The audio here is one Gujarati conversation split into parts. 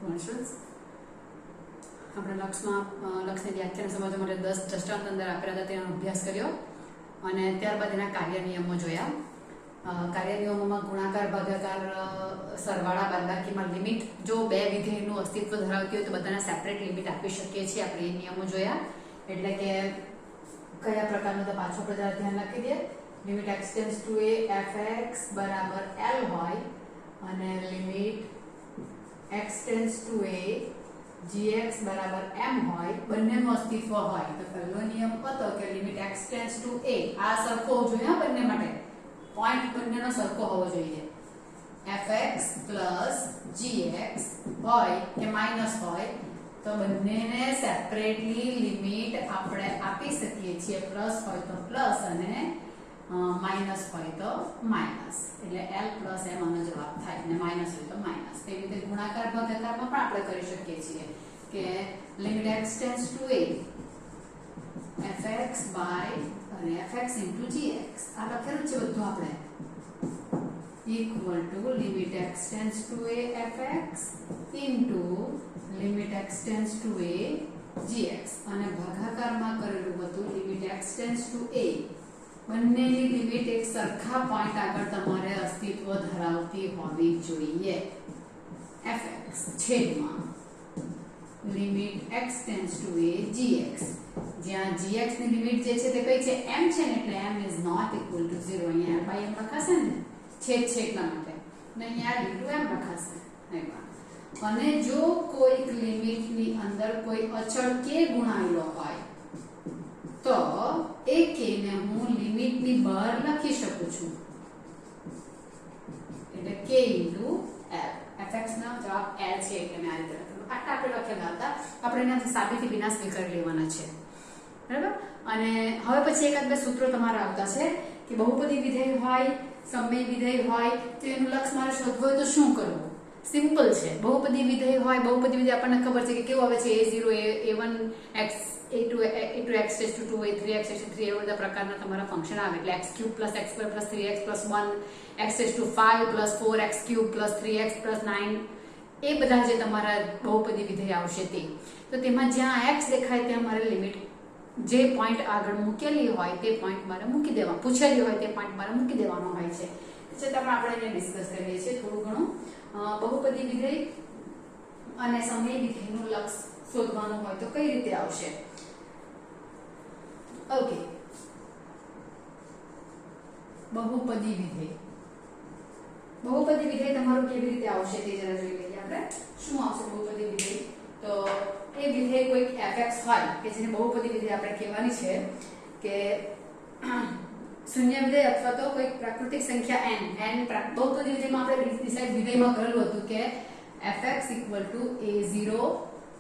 આપણે લક્ષની વ્યાખ્યાને સમજવા માટે 10 દ્રષ્ટાંત અંદર આપેલા હતા તેનો અભ્યાસ કર્યો અને ત્યારબાદ એના કાર્ય નિયમો જોયા। કાર્ય નિયમોમાં ગુણાકાર, ભાગાકાર, સરવાળા, બાદબાકીમાં લિમિટ જો બે વિધેયનું અસ્તિત્વ ધરાવતી હોય તો બધાના સેપરેટ લિમિટ આપી શકીએ છીએ। આપણે એ નિયમો જોયા, એટલે કે કયા પ્રકારનો તો પાછો આપણે ધ્યાન રાખી દઈએ। Limit x tends to a fx બરાબર l હોય અને limit x tends to a gx બરાબર m હોય, બંનેનું અસ્તિત્વ હોય તો પહેલો નિયમ હતો કે limit x tends to a આ સરખો હોવો જોઈએ, બંને માટે પોઈન્ટ બંનેનો સરખો હોવો જોઈએ। fx gx હોય કે માઈનસ હોય તો બંનેને સેપરેટલી લિમિટ આપણે આપી શકીએ છીએ। પ્લસ હોય તો પ્લસ અને માઈનસ હોય તો માઈનસ, એટલે l પ્લસ m આનો જવાબ થાય અને માઈનસ હોય તો માઈનસ। તેવી રીતે ગુણાકાર ભાગાકારમાં પણ આપણે કરી શકીએ છીએ કે limit x tends to a fx by અને fx into gx આ લખેલું છે બધું આપણે equal to limit x tends to a fx into limit x tends to a gx અને ભાગાકારમાં કરેલું હતું limit x tends to a બંનેની લિમિટ એક સરખા પોઈન્ટ આગળ તમારે અસ્તિત્વ ધરાવતી હોવી જોઈએ। fx છેદમાં limit x tends to a gx જ્યાં gx ની લિમિટ જે છે તે કઈ છે m છે ને, એટલે m is not equal to 0 અહીંયા l by m લખાશે ને છેદ છે એટલા માટે ને અહીંયા l into m લખાશે। અને જો કોઈક લિમિટ ની અંદર કોઈ અચળ k ગુણાયેલો હોય તો એ k ને હું લિમિટ ની બહાર લખી શકું છું, એટલે k into l। fx નો જવાબ l છે એટલે મેં આ રીતે લખ્યું। આટલા આપણે લખેલા હતા, આપણે એના સાબિતી વિના સ્વીકારી લેવાના છે, બરાબર। અને હવે પછી એકાદ બે સૂત્રો તમારા આવતા છે કે બહુપદી વિધેય હોય, સમય વિધેય હોય તો એનું લક્ષ મારે શોધવું હોય તો શું કરવું? સિમ્પલ છે। બહુપદી વિધેય હોય, બહુપદી વિધેય આપણને ખબર છે કે કેવું આવે છે a0 a1 x a2 x tends two 2 a3 x tends two 3 એવા બધા પ્રકારના તમારા ફંક્શન આવે, એટલે x3 + x2 + 3x + 1 x tends two 5 + 4x3 + 3x + 9 એ બધા જે તમારા બહુપદી વિધેય આવશે તે, તો તેમાં જ્યાં x દેખાય ત્યાં મારે લિમિટ જે પોઈન્ટ આગળ મૂકેલી હોય તે પોઈન્ટ મારે મૂકી દેવા, પૂછેલી હોય તે પોઈન્ટ મારે મૂકી દેવાનો હોય છે। છતાં આપણે એને ડિસ્કસ કરીએ છીએ થોડું ઘણું। બહુપદી વિધેય અને સમય વિધેયનું લક્ષ શોધવાનું હોય તો કઈ રીતે આવશે? ઓકે, બહુપદી વિધેય તમારું કેવી રીતે આવશે તે જરા જોઈ લઈએ આપણે। શું આવશે બહુપદી વિધેય? તો એ વિધેય કોઈક fx હોય કે જેને બહુપદી વિધેય આપણે કહેવાની છે કે શૂન્ય વિધેય અથવા તો કોઈ પ્રાકૃતિક સંખ્યા n બહુપદી વિધેયમાં આપણે ડિસાઈડ વિધેયમાં કરેલું હતું કે fx = a0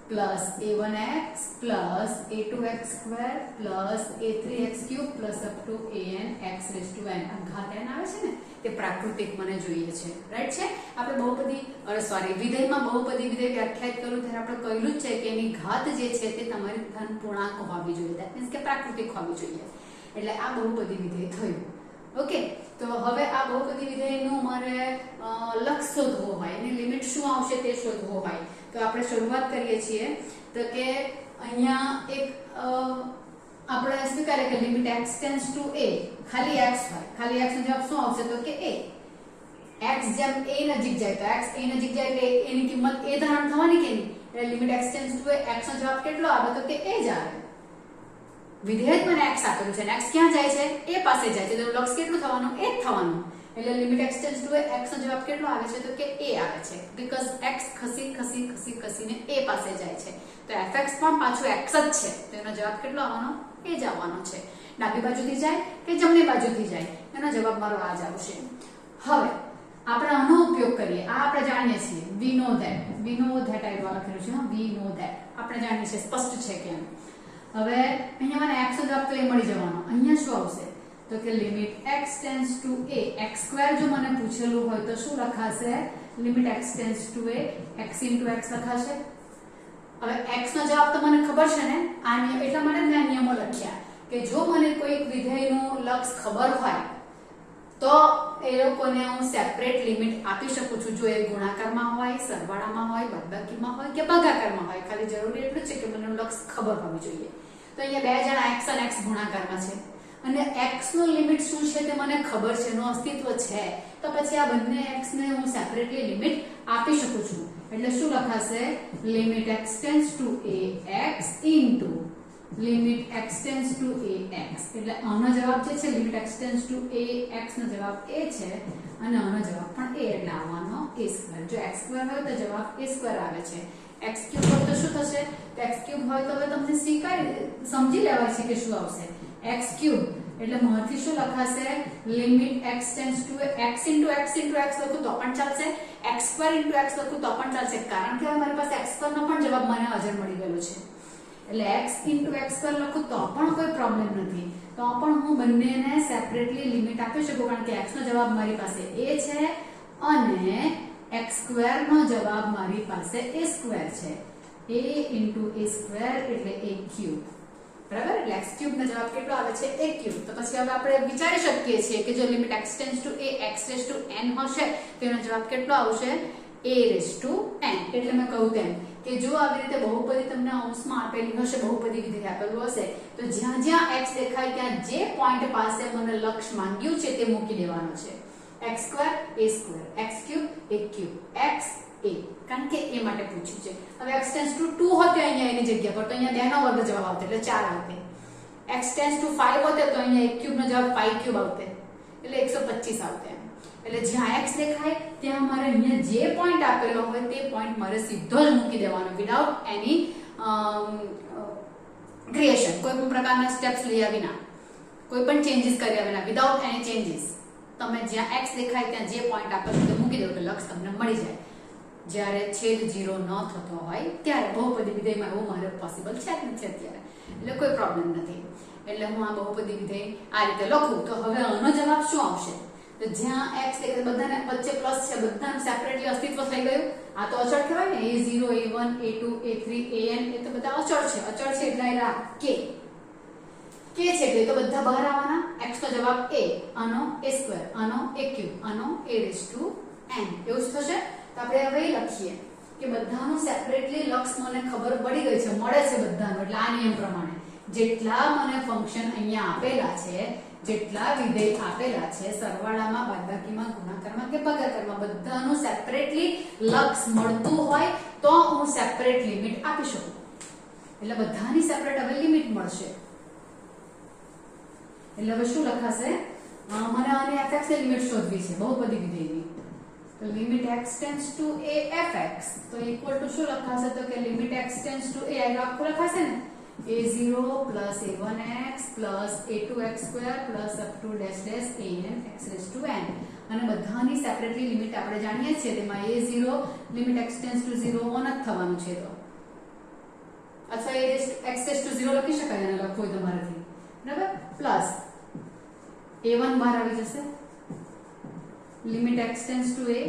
plus a1x plus a2x2 plus a3x3 plus up to an x raised to n ઘાત n આવે છે ને તે પ્રાકૃતિક મને જોઈએ છે, રાઈટ છે। આપણે વિધેયમાં બહુપદી વિધેય વ્યાખ્યાયિત કર્યું ત્યારે આપણે કહેલું જ છે કે એની ઘાત જે છે તે તમારી ધન પૂર્ણાંક હોવી જોઈએ, ધેટ મીન્સ કે પ્રાકૃતિક હોવી જોઈએ, એટલે આ બહુપદી વિધેય થયું। ઓકે, તો હવે આ બહુપદી વિધેયનું મારે લક્ષ શોધવું હોય, એની લિમિટ શું આવશે તે શોધવું હોય તો આપણે શરૂઆત કરીએ છીએ તો કે અહીંયા એક આપણે સ્વીકારીએ કે limit x tends to a ખાલી x હોય, ખાલી x નો જવાબ શું આવશે તો કે a। x જેમ a નજીક જાય તો x a નજીક જાય એટલે એની કિંમત a ધારણ થવાની કે નહીં, એટલે limit x tends to a x નો જવાબ કેટલો આવે તો કે a જ આવે। વિધેય મને x આપેલું છે અને x ક્યાં જાય છે? a પાસે જાય છે, તો લક્ષ કેટલું થવાનું? a જ થવાનું, એટલે limit x tends to a x નો જવાબ કેટલો આવે છે તો કે a આવે છે, બીકોઝ x ખસીને a પાસે જાય છે, તો fx પણ પાછું x જ છે, તો એનો જવાબ કેટલો આવવાનો? a જ આવવાનો છે। ડાબી બાજુથી જાય કે જમણી બાજુથી જાય એનો જવાબ મારો આ જ આવશે। હવે આપણે આનો ઉપયોગ કરીએ, આ આપણે જાણીએ છીએ we know that આ લખેલું છે, we know that આપણે જાણીએ છીએ, સ્પષ્ટ છે કેમ। હવે અહીંયા મને x નો જવાબ તો એ મળી જવાનો, અહીંયા શું આવશે તો કે limit x tends to a x2 જો મને પૂછેલું હોય તો શું લખાશે? Limit x tends to a x into x લખાશે। હવે x નો જવાબ તો મને ખબર છે ને, આ નિયમ એટલા માટે મેં નિયમો લખ્યા કે જો મને કોઈ વિધેયનું લક્ષ ખબર હોય તો એ લોકોને હું સેપરેટ લિમિટ આપી શકું છું, જો એ ગુણાકારમાં હોય, સરવાળામાં હોય, બાદબાકીમાં હોય કે ભાગાકારમાં હોય. ખાલી જરૂરી એટલું છે કે મને લક્ષ ખબર હોવી જોઈએ. તો અહીંયા બે જણા x અને x ગુણાકારમાં છે અને x નો લિમિટ શું છે તે મને ખબર છે, એનું અસ્તિત્વ છે, તો પછી આ બંને x ને હું સેપરેટલી લિમિટ આપી શકું છું. એટલે શું લખાશે? Limit x tends two ax into limit x tends two ax. એટલે આનો જવાબ જે છે limit x tends two ax નો જવાબ a છે અને આનો જવાબ પણ a, એટલે આવવાનો a². જો x² હોય તો જવાબ a² આવે છે. x³ હોય તો શું થશે? x³ હોય તો હવે તમને સમજી લેવાય છે કે શું આવશે. x³ એટલે મહત્વી શું લખાશે? Limit x tends two x into x લખું તો પણ ચાલશે, x² ઇન્ટુ x લખું તો પણ ચાલશે, કારણ કે અમારી પાસે x² નો પણ જવાબ મને હાજર મળી ગયેલો છે. એટલે x ઇન્ટુ x² લખું તો પણ કોઈ પ્રોબ્લેમ નથી, તો પણ હું બંનેને સેપરેટલી લિમિટ આપી શકું, કારણ કે x નો જવાબ મારી પાસે a છે અને x² નો જવાબ મારી પાસે a² છે. a ઇન્ટુ a² એટલે a³, બરાબર? એટલે x³ નો જવાબ કેટલો આવે છે? a³. તો પછી હવે આપણે વિચારી શકીએ છીએ કે જો limit x tends to a x⁴n હશે તો એનો જવાબ કેટલો આવશે? a⁴n. એટલે મેં કહું તેમ કે જો આવી રીતે બહુપદી તમને અંશમાં આપેલી હશે, બહુપદી વિધેય આપેલું હશે, તો જ્યાં જ્યાં x દેખાય ત્યાં જે પોઈન્ટ પાસે મને લક્ષ માંગ્યું છે તે મૂકી દેવાનો છે. x² a², x³ a³, x a, કારણ કે એ માટે પૂછ્યું છે. હવે x ટેન્ડ્સ ટુ 2 હોતે અહીંયા એની જગ્યા પર તો અહીંયા 2 નો વર્ગ જવાબ આવતો એટલે 4 આવતે. x ટેન્ડ્સ ટુ 5 હોતે તો અહીંયા 1³ નો જવાબ 5³ આવતે એટલે 125 આવતે. એટલે જ્યાં x દેખાય ત્યાં મારે અહીંયા જે પોઈન્ટ આપેલો હોય તે પોઈન્ટ મારે સીધો જ મૂકી દેવાનો, વિધાઉટ એની ક્રિએશન, કોઈ પણ પ્રકારના સ્ટેપ્સ લઈ વિના, કોઈ પણ ચેન્જીસ કર્યા વિના, વિધાઉટ એની ચેન્જીસ તમે જ્યાં x દેખાય ત્યાં જે પોઈન્ટ આપેલો તે મૂકી દો એટલે લક્ષ તમને મળી જાય. જ્યારે છેદ 0 ન થતો હોય ત્યારે બહુપદી વિધેયમાં એવું મારે પોસિબલ છે કે નથી અત્યારે, એટલે કોઈ પ્રોબ્લેમ નથી. એટલે હું આ બહુપદી વિધેય આ રીતે લખું તો હવે આનો જવાબ શું આવશે? તો જ્યાં x દેખાય બધાને વચ્ચે પ્લસ છે, બધાનું સેપરેટલી અસ્તિત્વ થઈ ગયું. આ તો અચળ કહેવાય ને, a0 a1 a2 a3 an એ તો બધા અચળ છે. અચળ છે એટલે આ k છે એટલે તો બધા બહાર આવવાના. x નો જવાબ a, આનો a², આનો a³, આનો a⁴n એવું જ થશે. તો આપણે હવે લખીએ કે બધાનું સેપરેટલી લક્ષ મને ખબર પડી ગઈ છે, મળે છે બધાનું. એટલે આ નિયમ પ્રમાણે જેટલા મને ફંક્શન અહીંયા આપેલા છે, જેટલા વિધેય આપેલા છે, સરવાળામાં, બાદબાકીમાં, ગુણાકારમાં કે ભાગાકારમાં બધાનું સેપરેટલી લક્ષ મળતું હોય તો હું સેપરેટ લિમિટ આપી શકું. એટલે બધાની સેપરેટ હવે લિમિટ મળશે. એટલે હવે શું લખાશે? મને આની fx ની લિમિટ શોધવી છે બહુપદી વિધેયની. તો limit x tends to a fx તો ઇક્વલ ટુ શું લખાશે? તો કે limit x tends to a આખું લખાશે ને, a0 plus a1x plus a2x² plus up to dash dash an x⁴n. અને બધાની સેપરેટલી લિમિટ આપણે જાણીએ છીએ, તેમાં a0 limit x tends two 0 on જ થવાનું છે, તો અથવા x⁴0 લખી શકાય અને લખવું હોય તમારાથી, બરાબર? પ્લસ a1 બહાર આવી જશે, limit x tends to a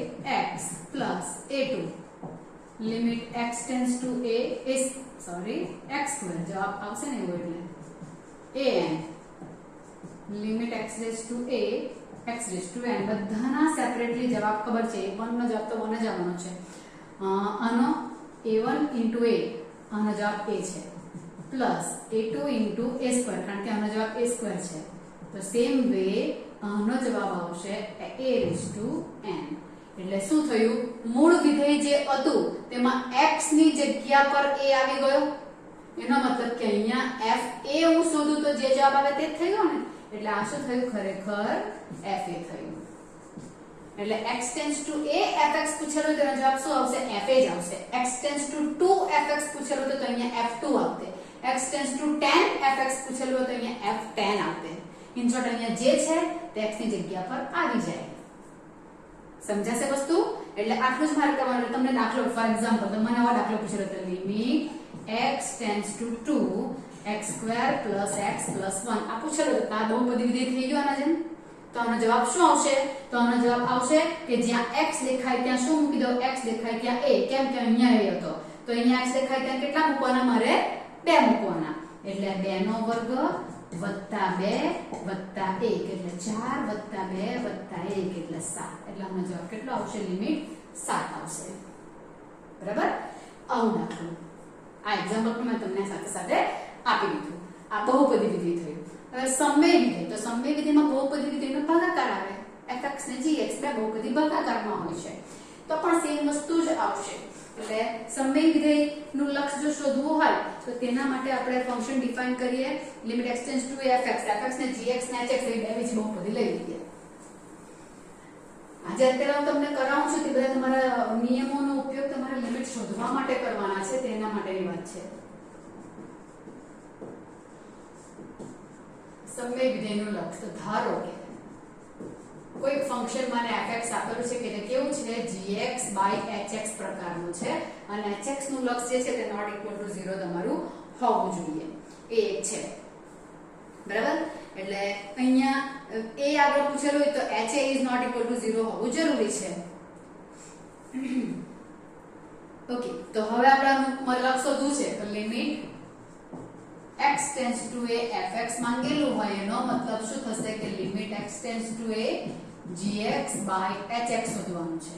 x plus a2 limit x tends two x² જવાબ આવશે ને એવો, એટલે an લિમિટ x⁴n બધાના સેપરેટલી જવાબ ખબર છે. a1 નો જવાબ તો 1 જ આવવાનો છે. આનો a1 ઇન્ટુ a, આનો જવાબ a છે, પ્લસ a2 ઇન્ટુ a², કારણ કે આનો જવાબ a² છે. તો સેમ વે આનો જવાબ આવશે a⁴n. એટલે શું થયું? મૂળ વિધેય જે હતું તેમાં x ની જગ્યા પર a આવી ગયો. એનો મતલબ કે અહીંયા f a હું શોધું તો જે જવાબ આવે તે થઈ ગયો ને. એટલે આ શું થયું? ખરેખર f a થયું. એટલે x tends to a fx પૂછેલો તો એનો જવાબ શું આવશે? f a જ આવશે. x ટેન્ડ્સ ટુ 2 fx પૂછેલો તો અહીંયા f2 આવતે. x tends two 10 fx પૂછેલો તો અહીંયા f10 આવતે. ઇન શોર્ટ અહીંયા જે છે તે x ની જગ્યા પર આવી જાય. સમજાશે વસ્તુ? એટલે આટલું જ મારે કરવાનું. તમને દાખલો ફોર એક્ઝામ્પલ તો મને આવો દાખલો પૂછેલો તો limit x tends two 2 x² plus x plus 1 આ પૂછેલો તો આ બહુપદી વિધેય થઈ ગયો આના જેમ. તો આનો જવાબ શું આવશે? તો આનો જવાબ આવશે કે જ્યાં x દેખાય ત્યાં શું મૂકી દો? x દેખાય ત્યાં a, કેમ કે અહીંયા a હતો તો અહીંયા x દેખાય ત્યાં કેટલા મૂકવાના? મારે 2 મૂકવાના. એટલે 2 નો વર્ગ વત્તા 2 વત્તા 1 એટલે 4 વત્તા 2 વત્તા 1 એટલે 7 એટલે આનો જવાબ કેટલો આવશે? લિમિટ 7 આવશે. બરાબર? આવું દાખલું આ એક્ઝામ્પલ પણ મેં તમને સાથે સાથે આપી દીધું. આ બહુપદી વિધેય થયું. હવે સમય વિધેય, તો સમય વિધેયમાં બહુપદી વિધેયનો ભાગાકાર આવે. fx ને gx બે બહુપદી ભાગાકારમાં હોય છે તો પણ સેમ વસ્તુ જ આવશે. એટલે સમય વિધેયનું લક્ષ જો શોધવું હોય તો તેના માટે આપણે ફંક્શન ડિફાઇન કરીએ limit x tends two fx ને gx ને hx એ બે બીજી બહુપદી લઈ લઈએ. આજે અત્યારે હું તમને કરાવું છું તે બધા તમારા નિયમોનો ઉપયોગ તમારે લિમિટ શોધવા માટે કરવાના છે તેના માટેની વાત છે. સમય વિધેયનું લક્ષ, તો ધારો કે કોઈ ફંક્શન મને fx આપેલું છે કે તે કેવું છે gx hx પ્રકારનું છે અને hx નું લક્ષ જે છે તે નોટ ઇક્વલ ટુ 0 તમારું હોવું જોઈએ. એ એક છે. બરાબર? એટલે અહીંયા a આગળ પૂછેલું હોય તો ha is not equal to 0 હોવું જરૂરી છે. ઓકે, તો હવે આપણે લક્ષ શોધવું છે તો limit x tends to a fx માંગેલું હોય એનો મતલબ શું થશે કે limit x tends to a gx hx શોધવાનું છે.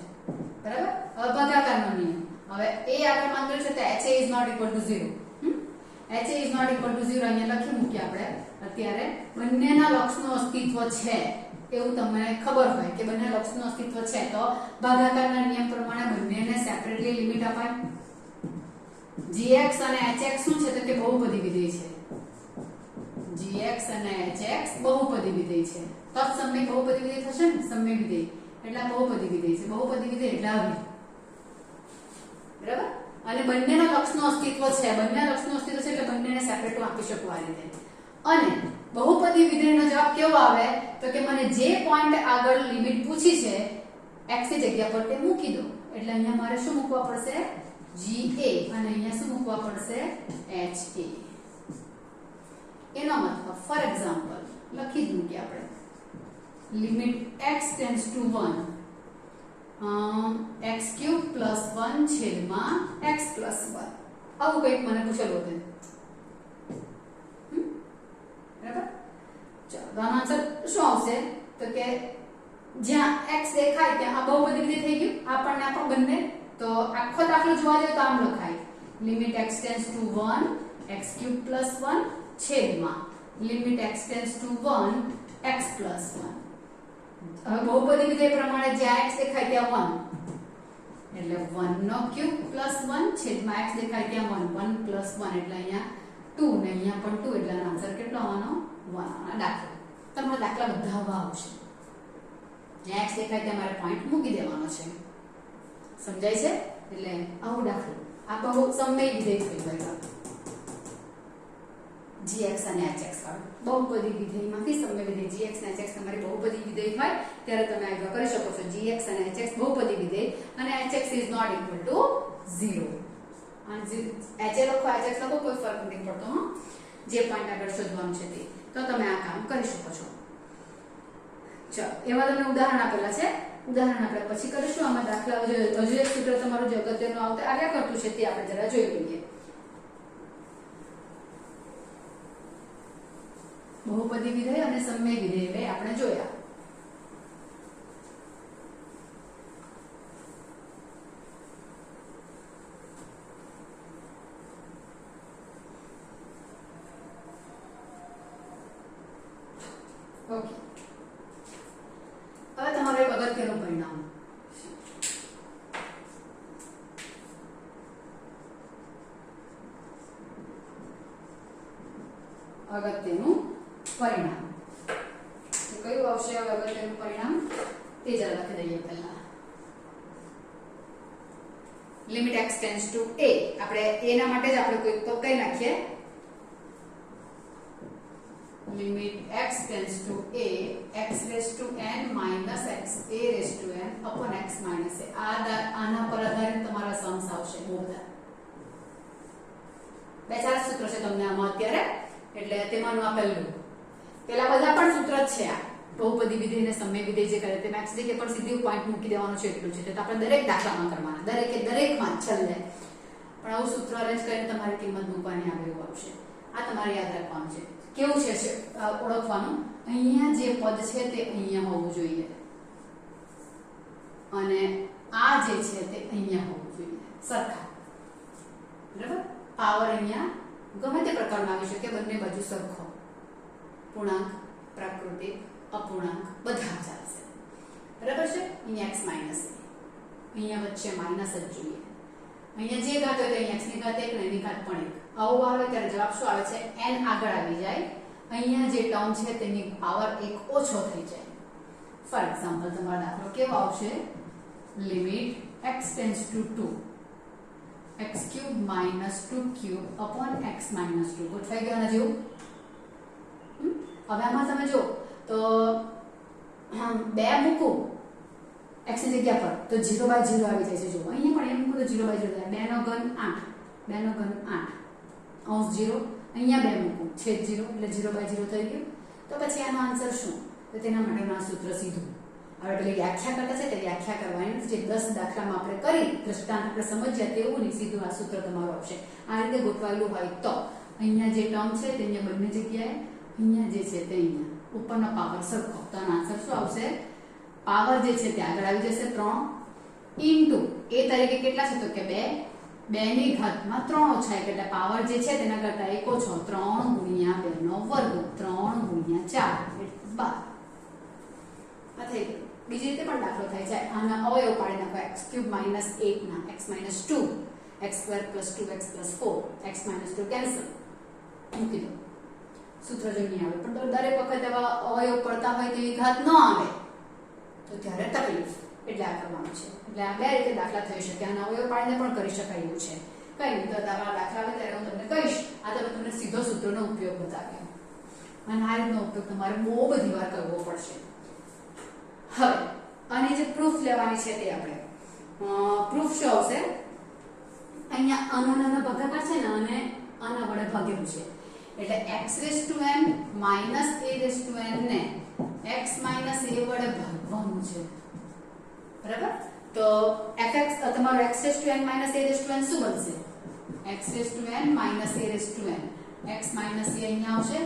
બરાબર? હવે ભાગાકારનો નિયમ. હવે a આગળ માંગેલું છે તો ha is not equal to 0. ha is not equal to 0 અહીંયા લખી મૂકીએ આપણે. અત્યારે બંનેના લક્ષનું અસ્તિત્વ છે એવું તમને ખબર હોય કે બંને લક્ષનું અસ્તિત્વ છે તો ભાગાકારના નિયમ પ્રમાણે બંનેને સેપરેટલી લિમિટ અપાય. gx અને hx શું છે તો કે બહુપદી વિધેય છે. gx અને hx બહુપદી વિધેય છે. તત્સમય બહુપદી વિધેય થશે ને, સમય વિધેય એટલે બહુપદી વિધેય છે. બહુપદી વિધેય એટલે આવી. બરાબર? અને બંનેના લક્ષનું અસ્તિત્વ છે. બંનેના લક્ષનું અસ્તિત્વ છે એટલે બંનેને સેપરેટ આપી શકું આ રીતે. અને બહુપદી વિધેયનો જવાબ કેવો આવે તો કે મને જે પોઈન્ટ આગળ લિમિટ પૂછી છે x ની જગ્યા પર તે મૂકી દો. એટલે અહીંયા મારે શું મૂકવા પડશે? ga અને અહીંયા શું મૂકવા પડશે? ha. એનો મતલબ ફોર એક્ઝામ્પલ લખી જ મૂકીએ આપણે limit x tends two 1 x³ + 1 છેદમાં x + 1 આવું કંઈક મને પૂછેલું હતું. બરાબર? ચાલો આનો આન્સર શું આવશે તો કે જ્યાં x દેખાય ત્યાં આ બહુપદી વિધેય થઈ ગયું. આપણને આ પણ બંને તો આખો દાખલો જોવા જાય તો આમ લખાય limit x tends two 1 x³ + 1 છેદમાં limit x tends two 1 x + 1. હવે બહુપદી વિધેય પ્રમાણે જ્યાં x દેખાય ત્યાં 1 એટલે 1³ + 1 છેદમાં x દેખાય ત્યાં 1 1 + 1 એટલે અહીંયા 2 ને અહીંયા પણ 2 એટલે આનો આન્સર કેટલો આવવાનો? 1 આવવાનો. દાખલો તમારા દાખલા બધા આવા આવશે. જ્યાં x દેખાય ત્યાં મારે પોઈન્ટ મૂકી દેવાનો છે. સમજાય છે? એટલે આવું દાખલો આ બહુ સમય વિધેય થઈ ગયો. gx અને hx બહુપદી વિધેયમાંથી સમય વિધેય gx અને hx તમારી બહુપદી વિધેય હોય ત્યારે તમે આગળ કરી શકો છો. gx અને hx બહુપદી વિધેય અને hx is not equal to 0. અને h લખો hx લખો કોઈ ફરક નથી પડતો. જે પોઈન્ટ આગળ શોધવાનું છે તે તો તમે આ કામ કરી શકો છો. ચાલો એમાં તમને ઉદાહરણ આપેલા છે. ઉદાહરણ આપણે પછી કરીશું. આમાં દાખલા હજુ એક સૂત્ર તમારું જે અગત્યનું આવ્યા કરતું છે તે આપણે જરા જોઈ લઈએ. બહુપદી વિધેય અને સમય વિધેય બે આપણે જોયા. ઓકે, હવે તમારું એક અગત્યનું પરિણામ. અગત્યનું પરિણામ કયું આવશે? અગત્યનું પરિણામ તે જરા લખી દઈએ. પહેલા limit x tends to a આપણે a ના માટે જ આપણે કોઈ તો કઈ નાખીએ limit x tends to a x raise to n minus x a raise to n upon x minus a. આના પર આધારિત તમારા સમ્સ આવશે. બહુ બધા બે ચાર સૂત્રો છે તમને આમાં અત્યારે એટલે તેમાંનું આ પહેલું. પેલા બધા પણ સૂત્ર જ છે. આ બહુપદી વિધેય ને સમય વિધેય જે કરે તે મેક્સ જગ્યાએ પણ સીધું પોઈન્ટ મૂકી દેવાનું છે એટલું છે. તો આપણે દરેક દાખલામાં કરવાના, દરેકમાં છેલ્લે પણ આવું સૂત્ર અરેન્જ કરીને તમારી કિંમત મૂકવાની આવે એવું આવશે. આ તમારે યાદ રાખવાનું છે. કેવું છે ઓળખવાનું, અહીંયા જે પદ છે તે અહીંયા હોવું જોઈએ અને આ જે છે તે અહીંયા હોવું જોઈએ સરખા, બરાબર. પાવર અહીંયા ગમે તે પ્રકારનો આવી શકે, બંને બાજુ સરખો, પૂર્ણાંક, પ્રાકૃતિક, અપૂર્ણાંક બધા ચાલશે, બરાબર છે. અહીંયા x માઇનસ a, અહીંયા વચ્ચે માઇનસ જ જોઈએ. અહીંયા જે ઘાત હોય તો અહીંયા x ની ઘાત 1 ને એની ઘાત પણ 1. આવું આવે ત્યારે જવાબ શું આવે છે? n આગળ આવી જાય. અહીંયા જે ટર્મ છે તેની પાવર 1 ઓછો થઈ જાય. ફોર એક્ઝામ્પલ તમારો દાખલો કેવો આવશે? Limit x tends two 2 x cube minus 2 cube upon x minus 2. ગોઠવાઈ ગયો આના જેવું. હવે આમાં તમે જો તો 2 મૂકું x ની જગ્યા પર તો 0 બાય 0 આવી જાય છે. જો અહીંયા પણ એમ મૂકું તો 0 બાય 0 થાય. 2 નો ઘન 8, 2 નો ઘન 8 અંશ 0, અહીંયા 2 મૂકું છેદ 0 એટલે 0 બાય 0 થઈ ગયું. તો પછી આનો આન્સર શું? તો તેના માટેનું આ સૂત્ર સીધું હવે પેલી વ્યાખ્યા કરતા છે તે વ્યાખ્યા કરવાની જે 10 દાખલામાં આપણે કરી દ્રષ્ટાંત આપણે સમજ્યા તેવું નહીં, સીધું આ સૂત્ર તમારું આવશે. આ રીતે ગોઠવાયેલું હોય તો અહીંયા જે ટર્મ છે તે અહીંયા બંને જગ્યાએ, અહીંયા જે છે તે અહીંયા ઉપરનો પાવર સરખો, તો આનો આન્સર શું આવશે? પાવર જે છે તે આગળ આવી જશે 3 ઇન્ટુ a તરીકે કેટલા છે તો કે 2, 2 ની ઘાતમાં 3 ઓછા 1 એટલે પાવર જે છે તેના કરતા 1 ઓછો, 3 ગુણ્યા 2 નો વર્ગ, 3 ગુણ્યા 4 એટલે 12. આ થઈ ગયું. બીજી રીતે પણ દાખલો થાય છે. આના અવયવ પાડી નાખો. x ક્યુબ માઇનસ 8 ના x minus 2, x square plus 2x plus 4, x minus 2 cancel મૂકી દો. સૂત્ર જો નહીં આવે પણ દરેક વખત એવા અવયવ પડતા હોય તેવી ઘાત ન આવે તો ત્યારે તકલીફ, એટલે આ કરવાનું છે. એટલે આ બે રીતે દાખલા થઈ શકે. આના અવયવ પાડીને પણ કરી શકાય એવું છે. કઈ નહીં, તો તમારા દાખલા આવે ત્યારે હું તમને કહીશ. આ તો તમને સીધો સૂત્રનો ઉપયોગ બતાવ્યો અને આ રીતનો ઉપયોગ તમારે બહુ બધી વાર કરવો પડશે. હવે આની જે પ્રૂફ લેવાની છે તે આપણે પ્રૂફ શું આવશે? અહીંયા આનો નાનો ભાગાકાર છે ને અને આના વડે ભાગેલું છે એટલે x⁻n માઇનસ a⁻n ને x માઇનસ a વડે ભાગવાનું છે, બરાબર. તો fx તમારો x⁻n માઇનસ a⁻n શું બનશે? x⁻n minus a⁻n, x minus a અહીંયા આવશે,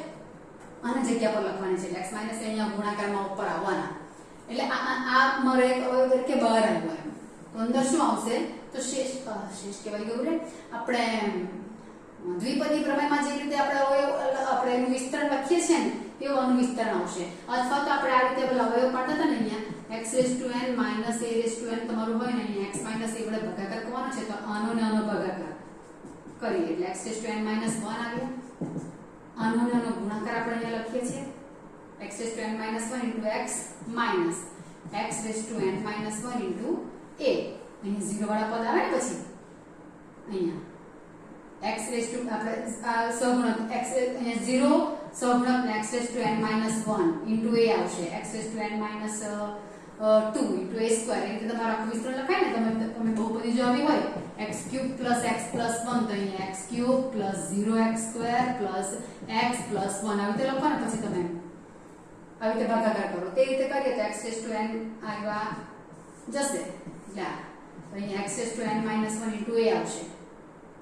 આના જગ્યા પર લખવાની છે એટલે x માઇનસ a અહીંયા ગુણાકારમાં ઉપર આવવાના. એટલે આ મારો એક અવયવ તરીકે બહાર આવ્યો એમ. તો અંદર શું આવશે? તો શેષ કહેવાય ગયું રે આપણે દ્વિપદી પ્રમેયમાં જે રીતે આપણે આપણે એનું વિસ્તરણ લખીએ છીએ ને એવું આનું વિસ્તરણ આવશે. અથવા તો આપણે આ રીતે અવયવ પાડતા હતા ને અહીંયા x⁻n માઇનસ a⁻n તમારું હોય ને અહીંયા x માઇનસ a વડે ભાગાકાર કરવાનો છે તો આનો ને આનો ભાગાકાર કરીએ એટલે x⁻n માઇનસ 1 આવ્યો. આનો ને આનો ગુણાકાર આપણે અહીંયા લખીએ છીએ x⁻n minus 1 into x minus x⁻n minus 1 into a. અહીં 0 વાળા પદ આવે ને પછી અહીંયા આપણે સહગુણક x અહીંયા 0 સહગુણક ને x⁻n માઇનસ 1 into a આવશે, x⁻n minus 2 into a square. એટલે તમારું આખું વિસ્તરણ લખાય ને તમે બહુપદી જો આવી હોય x cube plus x plus 1 તો અહીંયા x cube plus 0x square plus x plus 1 આવી રીતે લખો ને પછી તમે આવી રીતે ભાગાકાર કરો. તે રીતે કરીએ તો x⁻n આવ્યા જશે એટલે અહીંયા x⁻n માઇનસ 1 into a આવશે.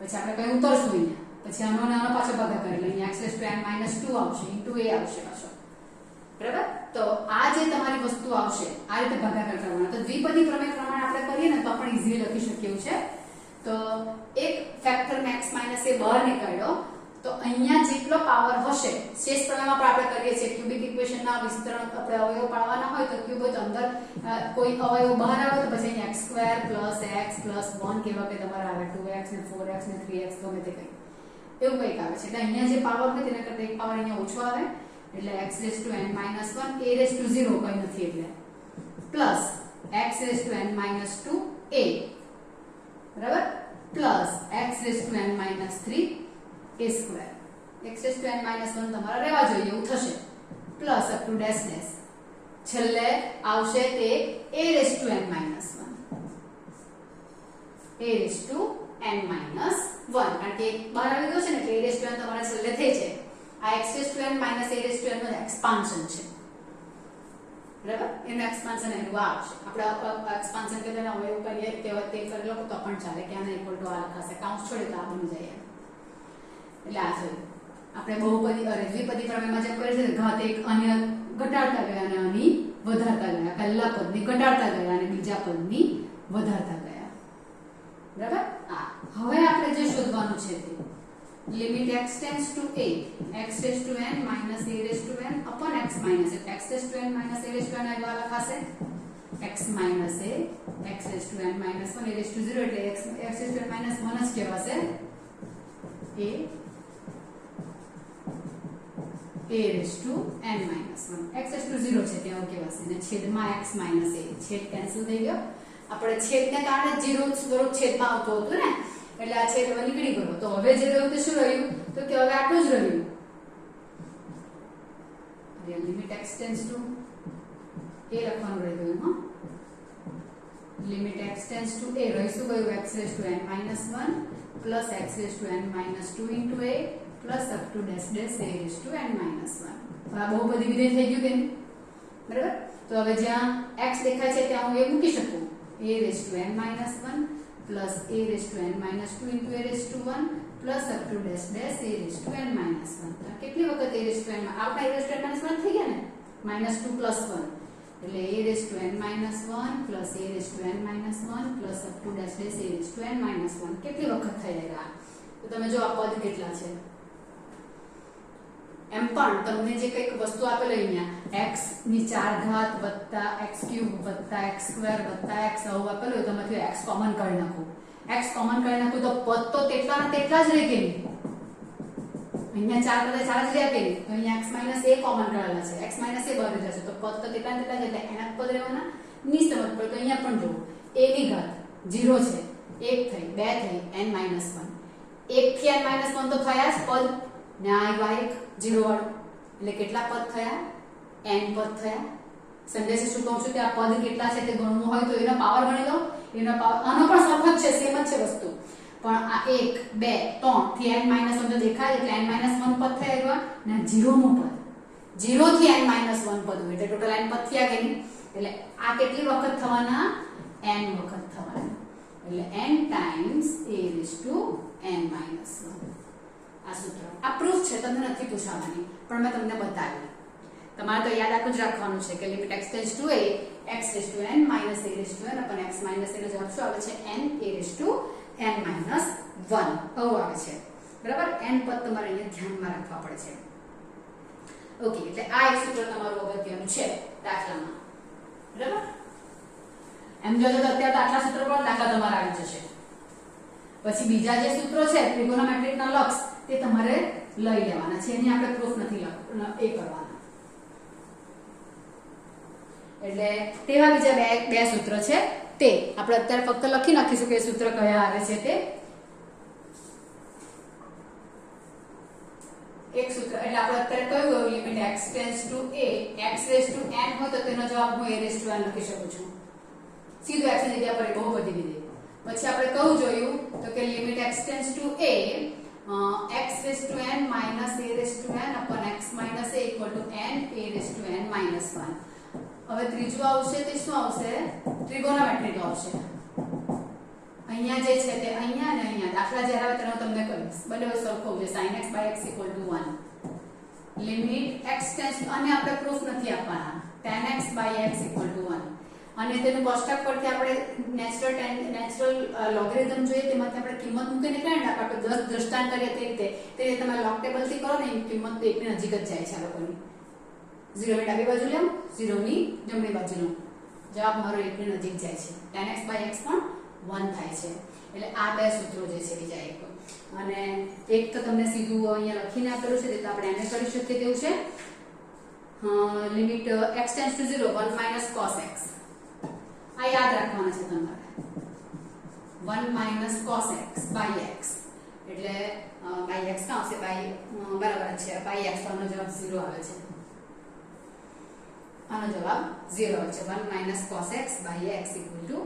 પછી આપણે કઈ ઉતરશું અહીંયા પછી આનો ને આનો પાછો ભાગાકાર એટલે અહીંયા x⁻n માઇનસ 2 આવશે into a આવશે પાછો, બરાબર. તો આ જે તમારી વસ્તુ આવશે આ રીતે ભાગાકાર કરવાનો. તો દ્વિપદી પ્રમેય પ્રમાણે આપણે કરીએ ને તો પણ ઈઝીલી લખી શકીએ છે. તો એક ફેક્ટર મેક્સ માઇનસ a બહાર નીકળ્યો તો અહીંયા જેટલો પાવર હશે શેષ પ્રમેયમાં પણ આપણે કરીએ છીએ ક્યુબિક ઇક્વેશનના વિસ્તરણ આપણે અવયવ પાડવાના હોય તો ક્યુબ હોય તો અંદર કોઈ અવયવ બહાર આવે તો પછી અહીંયા x² પ્લસ x પ્લસ 1 કેવા કે તમારા આવે 2x ને 4x ને 3x ગમે તે કંઈ એવું કંઈક આવે છે. એટલે અહીંયા જે પાવર હોય તેના કરતાં એક પાવર અહીંયા ઓછો આવે એટલે x⁻n માઇનસ 1 a⁻0 કંઈ નથી એટલે પ્લસ x⁻n માઇનસ 2 a, બરાબર, plus x⁻n minus 3 a square. x⁻n minus 1 તમારા રહેવા જોઈએ એવું થશે plus up to dash dash છેલ્લે આવશે તે a⁻n માઇનસ 1 કારણ કે બહાર આવી ગયો છે ને એટલે a⁻n તમારા છેલ્લે થઈ છે. આ x⁻n માઇનસ a⁻n નો એક્સપાન્શન છે, બરાબર. એનું એક્સપાન્શન એનું આવશે. આપણે એક્સપાન્શન કે તેને અવયવ કરીએ તે કરી લો તો પણ ચાલે કે આના ઇક્વલ ટુ આ લખાશે. કાઉન્સ છોડે તો આ બની જાય એટલે આ થયું. આપણે બહુપદી અરે દ્વિપદી પ્રમેયમાં જેમ કરીએ છીએ ઘાત એક અન્ય ઘટાડતા ગયા અને આની વધારતા ગયા, પહેલા પદની ઘટાડતા ગયા અને બીજા પદની વધારતા ગયા, બરાબર. હવે આપણે જે શોધવાનું છે તે limit x tends to a x raise to n minus a raise to n upon x minus a x raise to n minus a raise to n આ લખાશે x minus a x raise to n minus 1 a raise to 0 એટલે x raise to n minus 1 જ કહેવાશે a raise to n minus 1 x raise to 0 છે ત્યાં કહેવાશે અને છેદમાં x માઇનસ a છેદ કેન્સલ થઈ ગયો. આપણે છેદને કારણે 0 સ્વરૂપ છેદમાં આવતું હતું ને એટલે આ છેદ હવે નીકળી ગયો. તો હવે જે રહ્યું તે શું રહ્યું તો કે હવે આટલું જ રહ્યું. Limit x tends to a લખવાનું રહ્યું હા. Limit x tends to a રહીશું ગયું x raise to n minus 1 plus x raise to n minus 2 into a plus up to dash dash a raise to n minus 1. આ બહુ બધી વિધેય થઈ ગયું કે નહીં, બરાબર. તો હવે જ્યાં x દેખાય છે ત્યાં હું એ મૂકી શકું a raise to n minus 1 plus a raised to n minus 2 into a raised to 1 plus up to dash dash a raised to n minus 1. કેટલી વખત a raised to n આવતા a raised to n minus 1 થઈ ગયા ને -2 plus 1 એટલે a raised to n minus 1 plus a raised to n minus 1 plus up to dash dash a raised to n minus 1 કેટલી વખત થઈ રહ્યા. તો તમે જો આ પદ કેટલા છે એમ પણ તમને જે કંઈક વસ્તુ આપેલ અહીંયા x ની 4 ઘાત વત્તા x ક્યુબ વત્તા x સ્ક્વેર વત્તા x આવું આપેલું હોય તો એમાંથી x કોમન કાઢી નાખો. x કોમન કાઢી નાખો તો પદ તો તેટલા ને તેટલા જ રહે કે નહીં. અહીંયા 4 પદ 4 જ રહ્યા કે નહીં. તો અહીંયા x a કોમન કાઢેલા છે x a બહાર જશે તો પદ તો તેટલા ને તેટલા જ એટલે એના પદ રહેવાના. ની સમજ પડે તો અહીંયા પણ જો a ની ઘાત 0 છે 1 થઈ 2 થઈ n -1 1 થી n -1 તો થયા જ પદ ને આ આવ્યા 0 વાળું એટલે કેટલા પદ થયા n પદ થયા. સંદેશે શું કહું છું કે આ પદ કેટલા છે તે ગણવું હોય તો એનો પાવર ગણી લો. એનો પાવર આનો પણ સરખો જ છે સેમ જ છે વસ્તુ પણ આ 1 2 3 થી n -1 તો દેખાય એટલે n -1 પદ થયા ને 0 નું પદ 0 થી n -1 પદ હોય એટલે ટોટલ n પદ થયા કે નહીં. એટલે આ કેટલી વખત થવાના n વખત થવાના એટલે n times a raise to n -1. આ સૂત્ર આ પ્રૂફ છે તમને નથી પૂછવાની પણ મેં તમને બતાવ્યું. તમારે તો યાદ રાખવાનું છે કે limit x tends to a x raise to n minus a raise to n upon x minus a નો જવાબ શું આવે છે n a raise to n minus 1 આવું આવે છે, બરાબર. n પદ તમારે અહીંયા ધ્યાનમાં રાખવા પડે છે. ઓકે એટલે આ એક સૂત્ર તમારું અગત્યનું છે દાખલામાં, બરાબર. એમ જોજો તો અત્યારે આટલા સૂત્રો પર દાખલા તમારા આવી જશે. પછી બીજા જે સૂત્રો છે ત્રિકોણોમેટ્રિકના લક્ષ તે તમારે લઈ લેવાના છે. એની આપણે પ્રૂફ નથી એ કરવાના. એટલે તેવા બીજા બે સૂત્ર છે તે આપણે અત્યારે ફક્ત લખી નાખીશું કે સૂત્ર કયા આવે છે તે. એક સૂત્ર એટલે આપણે અત્યારે કયું limit x tends to a x raise to n હોય તો તેનો જવાબ હું a રેઝ ટુ n લખી શકું છું સીધું x ની જગ્યા પર બહુપદી વિધેય. પછી આપણે કયું જોયું તો કે limit x tends to a x raise to n minus a raise to n upon x minus a ઇક્વલ ટુ n a raise to n minus 1. હવે ત્રીજું આવશે તે શું આવશે ત્રિકોણોમેટ્રિક આવશે. અહીંયા જે છે તે અહીંયા અને અહીંયા દાખલા જ્યારે આવે ત્યારે હું તમને કહીશ બંને વસ્તુ સરખું છે sin x by x equal to 1 limit x tends અને આપણે પ્રૂફ નથી આપવાના tan x by x equal to 1 અને તેનું કોષ્ટક પરથી આપણે નેચરલ લોગેરિધમ જોઈએ તેમાંથી આપણે કિંમત મૂકીને કાઢી નાખો. આપણે 10 દ્રષ્ટાંત કરીએ તે રીતે તમે log ટેબલ થી કરો ને કિંમત તો 1 ની નજીક જ જાય છે આ લોકોની. 0 ની ડાબી બાજુ લો 0 ની જમણી બાજુ લો જવાબ મારો 1 ની નજીક જાય છે. tan x by x પણ 1 થાય છે. એટલે આ બે સૂત્રો જે છે બીજા એક અને એક તો તમને સીધું અહીંયા લખીને આપેલું છે તે તો આપણે એને કરી શકીએ તેવું છે limit x tends two 0 1 minus cos x. આ યાદ રાખવાનું છે તમારે 1 minus cos x by x એટલે by x કા આવશે by બરાબર છે by x નો જવાબ 0 આવે છે. આનો જવાબ 0 આવે છે 1 minus cos x by x equal to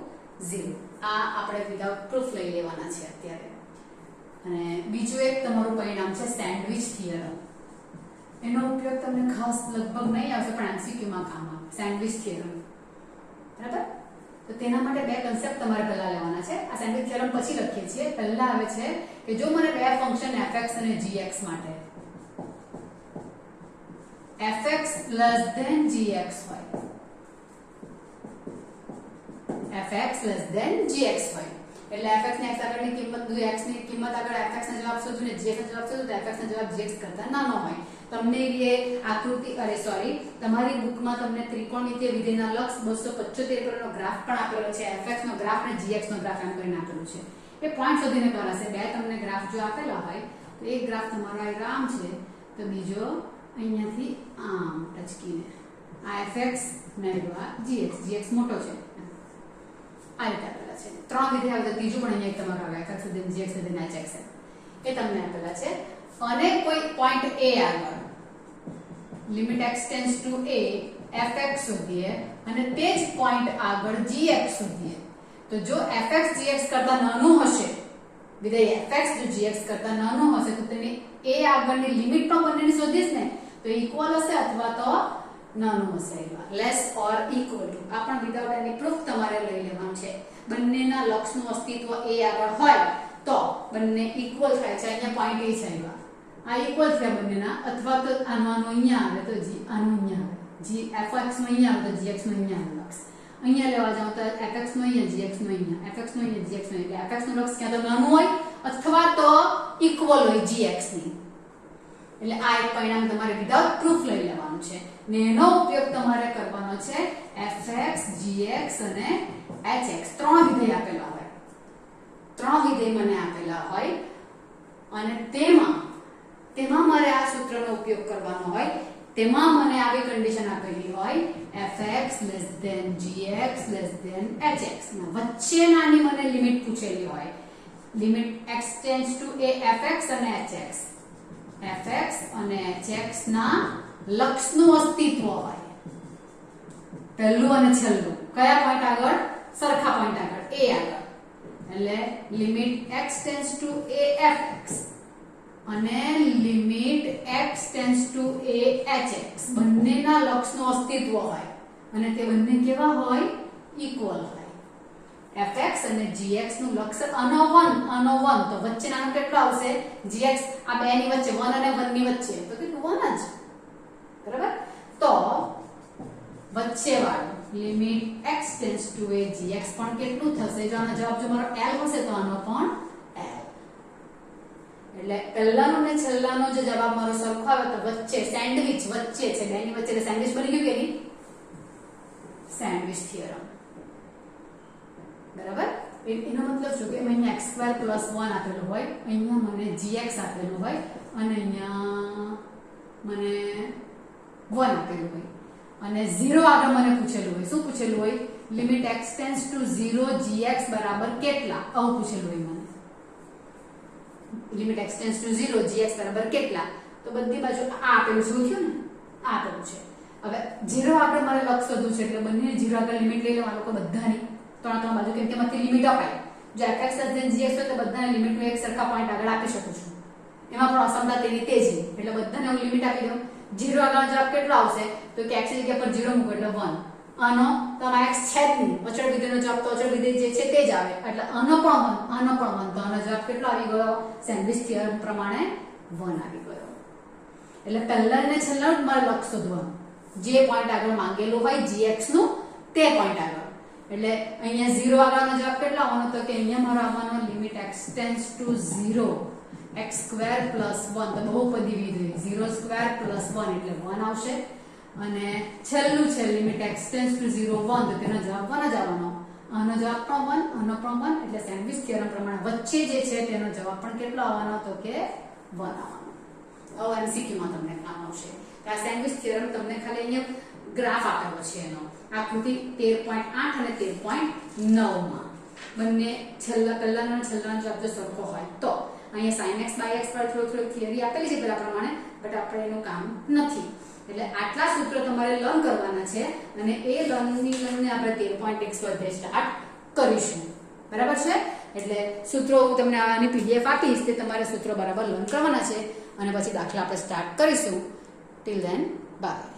0. આ આપણે વિધાઉટ પ્રૂફ લઈ લેવાના છે અત્યારે. અને બીજું એક તમારું પરિણામ છે સેન્ડવિચ થિયરમ. એનો ઉપયોગ તમને ખાસ લગભગ નહીં આવશે પણ MCQ માં કામ આવે સેન્ડવિચ થિયરમ, બરાબર. તો તેના માટે બે કન્સેપ્ટ તમારે પહેલા લેવાના છે. આ સેન્ડવિચ થિયરમ પછી લખીએ છીએ. પહેલા આવે છે કે જો મને બે ફંક્શન fx અને gx માટે fx less than gx હોય, fx less than gx હોય એટલે fx ને x આગળની કિંમત x ની કિંમત આગળ fx નો જવાબ શોધો ને gx નો જવાબ શોધો તો fx નો જવાબ gx કરતા નાનો હોય. તમને એ આકૃતિ તમારી બુકમાં તમને ત્રિકોણમિતિય વિધેયના લક્ષ 275 પરનો ગ્રાફ પણ આપેલો છે. fx નો ગ્રાફ અને gx નો ગ્રાફ એમ કરીને આપેલું છે. એ પોઈન્ટ શોધીને કરાશે. બે તમને ગ્રાફ જો આપેલા હોય તો એક ગ્રાફ તમારો આમ છે તો બીજો અહીંયાથી આમ ટચકીને આ fx ને આ gx મોટો છે આ રીતે આપેલા છે. ત્રણ વિધેય આવે તો ત્રીજું પણ અહીંયા તમારો આવે fx then gx then hx એ તમને આપેલા છે. અને કોઈ પોઈન્ટ a આગળ limit x tends to a fx શોધીએ અને તે જ પોઈન્ટ આગળ gx શોધીએ તો જો fx gx કરતા નાનું હશે વિધેય fx જો gx કરતા નાનું હશે તો તેની a આગળની લિમિટ પણ બંનેની શોધીશ ને તો ઇક્વલ હશે અથવા તો નાનું હશે લેસ ઓર ઇક્વલ ટુ. આ પણ વિધાઉટ એની પ્રૂફ તમારે લઈ લેવાનું છે. બંનેના લક્ષનું અસ્તિત્વ a આગળ હોય તો બંને ઇક્વલ થાય છે. અહીંયા પોઈન્ટ a છે આ ઇક્વલ છે બંનેના અથવા તો આનો અહીંયા આવે તો g આનો અહીંયા આવે g fx નો અહીંયા આવે તો gx નો અહીંયા આવે લક્ષ અહીંયા લેવા જાવ તો fx નો અહીંયા gx નો અહીંયા fx નો અહીંયા gx નો એટલે fx નું લક્ષ ક્યાં તો નાનું હોય અથવા તો ઇક્વલ હોય gx ની. એટલે આ એક પરિણામ તમારે વિધાઉટ પ્રૂફ લઈ લેવાનું છે ને એનો ઉપયોગ તમારે કરવાનો છે fx gx અને hx ત્રણ વિધેય આપેલા હોય. ત્રણ વિધેય મને આપેલા હોય અને તેમાં મારે આ સૂત્રનો ઉપયોગ કરવાનો હોય. તેમાં મને આવી કન્ડિશન આપેલી હોય fx less than gx less than hx ના વચ્ચેનાની મને લિમિટ પૂછેલી હોય. Limit x tends to a fx અને hx fx અને hx ના લક્ષનું અસ્તિત્વ હોય. પહેલું અને છેલ્લું કયા પોઈન્ટ આગળ? સરખા પોઈન્ટ આગળ a આગળ એટલે limit x tends to a fx અને limit x tends to a hx બંનેના લક્ષનું અસ્તિત્વ હોય અને તે બંને કેવા હોય? ઇક્વલ હોય. fx અને gx નું લક્ષ આનો 1 તો વચ્ચેનાનો કેટલો આવશે? gx આ બે ની વચ્ચે 1 અને 1 ની વચ્ચે તો કેટલું 1 જ બરાબર. તો વચ્ચેવાળું limit x tends to a gx પણ કેટલું થશે? જો આનો જવાબ જો મારો l હશે તો આનો પણ l. એટલે પહેલાનો ને છેલ્લાનો જે જવાબ મારો સરખો આવે તો વચ્ચે સેન્ડવિચ વચ્ચે છે બેની વચ્ચે એટલે સેન્ડવિચ બની ગયું કે નહીં? સેન્ડવિચ થિયરમ બરાબર. એનો મતલબ શું કે અહીંયા x² + 1 આપેલું હોય, અહીંયા મને gx આપેલું હોય અને અહીંયા મને 1 આપેલું હોય અને 0 આગળ મને પૂછેલું હોય. શું પૂછેલું હોય? Limit x tends two 0 gx બરાબર કેટલા આવું પૂછેલું હોય મને. Limit x tends two 0 gx બરાબર કેટલા તો બધી બાજુ આ આપેલું છે થયું ને આ આપેલું છે. હવે 0 આગળ મારે લક્ષ શોધવું છે એટલે બંને 0 આગળ લિમિટ લઈ લેવાનું લોકો બધાની ત્રણ બાજુ કેમ કે એમાંથી લિમિટ અપાય. જો fx gx હોય તો બધાને લિમિટનો એક સરખા પોઈન્ટ આગળ આપી શકું છું. એમાં પણ અસમતા તેની તે જ એટલે બધાને હું લિમિટ આપી દઉં. 0 આગળ જવાબ કેટલો આવશે તો કે x ની જગ્યા પર 0 મૂકો એટલે 1. આનો તો આ x છે જ નહીં અચળ વિધેયનો જવાબ તો અચળ વિધેય જે છે તે જ આવે એટલે આનો પણ 1 આનો પણ 1 તો આનો જવાબ કેટલો આવી ગયો? સેન્ડવિચ થિયરમ પ્રમાણે 1 આવી ગયો. એટલે પહેલા ને છેલ્લા મારે લક્ષ શોધવાનું જે પોઈન્ટ આગળ માંગેલું હોય gx નું તે પોઈન્ટ આગળ. એટલે અહીંયા 0 આગળનો જવાબ કેટલો આવવાનો તો કે અહીંયા મારો આવવાનો limit x tends two 0 x² + 1 તો બહુપદી વિધેય 0² + 1 એટલે 1 આવશે અને છેલ્લું છે લિમિટ x ટેન્ડ્સ ટુ 0 1 તો તેનો જવાબ 1 જ આવવાનો. આનો જવાબ પણ 1 આનો પણ 1 એટલે સેન્ડવિચ થિયરમ પ્રમાણે વચ્ચે જે છે તેનો જવાબ પણ કેટલો આવવાનો તો કે 1 આવવાનો. હવે MCQ માં તમને કામ આવશે. આ સેન્ડવિચ થિયરમ તમને ખાલી અહીંયા ગ્રાફ આપેલો છે એનો આકૃતિ 13.8 અને 13.9 માં બંને પહેલાનો અને છેલ્લાનો જવાબ જો સરખો હોય તો અહીંયા sin x by x પર થોડી થિયરી આપેલી છે પેલા પ્રમાણે બટ આપણે એનું કામ નથી. એટલે આટલા સૂત્રો તમારે લર્ન કરવાના છે અને એ લર્નિંગને આપણે 13.1 સ્વાધ્યાય સ્ટાર્ટ કરીશું બરાબર છે. એટલે સૂત્રો હું તમને આની PDF આપીશ તે તમારે સૂત્રો બરાબર લર્ન કરવાના છે અને પછી દાખલા આપણે સ્ટાર્ટ કરીશું. Till then by.